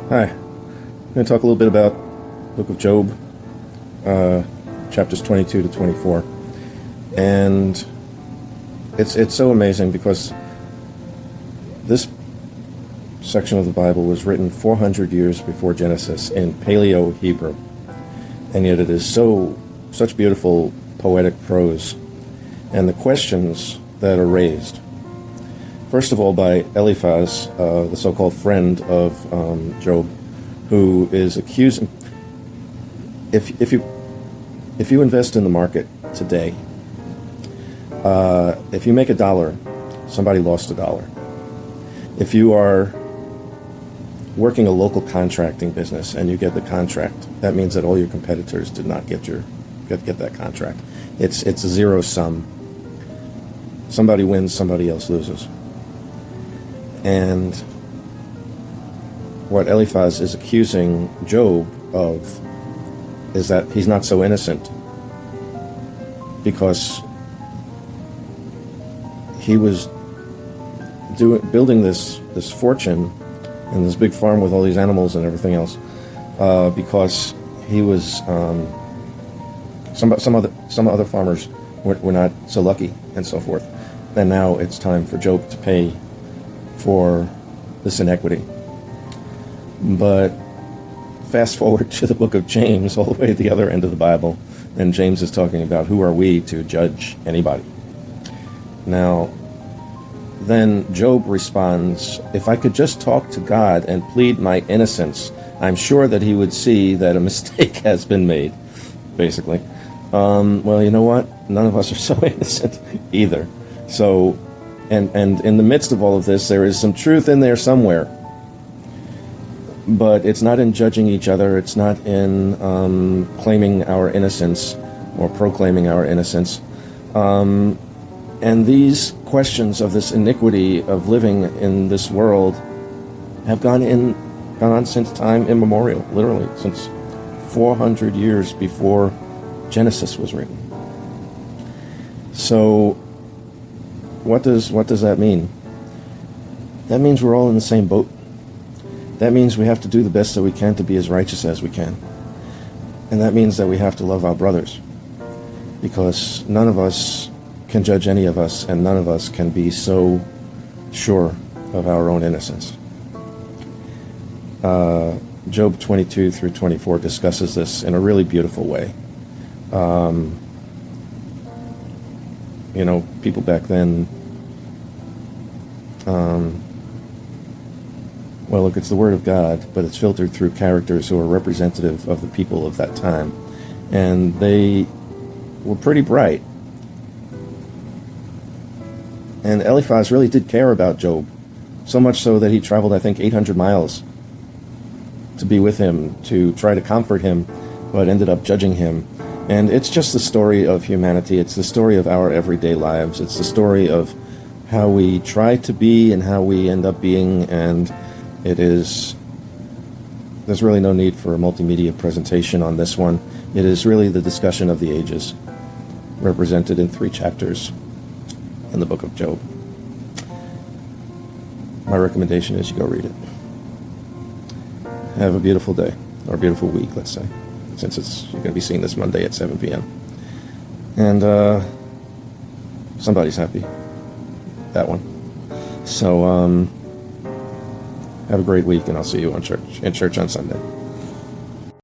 Hi. I'm going to talk a little bit about the book of Job, chapters 22 to 24. And it's so amazing because this section of the Bible was written 400 years before Genesis in Paleo-Hebrew. And yet it is such beautiful poetic prose. And the questions that are raised, first of all, by Eliphaz, the so-called friend of Job, who is accusing. If you invest in the market today, if you make $1, somebody lost $1. If you are working a local contracting business and you get the contract, that means that all your competitors did not get that contract. It's a zero sum. Somebody wins, somebody else loses. And what Eliphaz is accusing Job of is that he's not so innocent, because he was building this other and this big farm with all these animals and everything else, because he was some other farmers were not so lucky and so forth. And now it's time for Job to pay for this inequity. But fast forward to the book of James, all the way at the other end of the Bible, and James is talking about who are we to judge anybody. Now, then Job responds, if I could just talk to God and plead my innocence, I'm sure that he would see that a mistake has been made, basically. Well, you know what? None of us are so innocent either. So, and in the midst of all of this, there is some truth in there somewhere. But it's not in judging each other. It's not in claiming our innocence or proclaiming our innocence. And these questions of this iniquity of living in this world have gone on since time immemorial, literally since 400 years before Genesis was written. So what does that mean? That means we're all in the same boat. That means we have to do the best that we can to be as righteous as we can. And that means that we have to love our brothers, because none of us can judge any of us, and none of us can be so sure of our own innocence. Job 22 through 24 discusses this in a really beautiful way. People back then, well, look, it's the Word of God, but it's filtered through characters who are representative of the people of that time. And they were pretty bright. And Eliphaz really did care about Job, so much so that he traveled, I think, 800 miles to be with him, to try to comfort him, but ended up judging him. And it's just the story of humanity. It's the story of our everyday lives. It's the story of how we try to be and how we end up being, and there's really no need for a multimedia presentation on this one. It is really the discussion of the ages, represented in 3 chapters in the book of Job. My recommendation is you go read it. Have a beautiful day, or a beautiful week, let's say, since you're going to be seeing this Monday at 7 p.m. And somebody's happy. That one. So have a great week, and I'll see you in church on Sunday.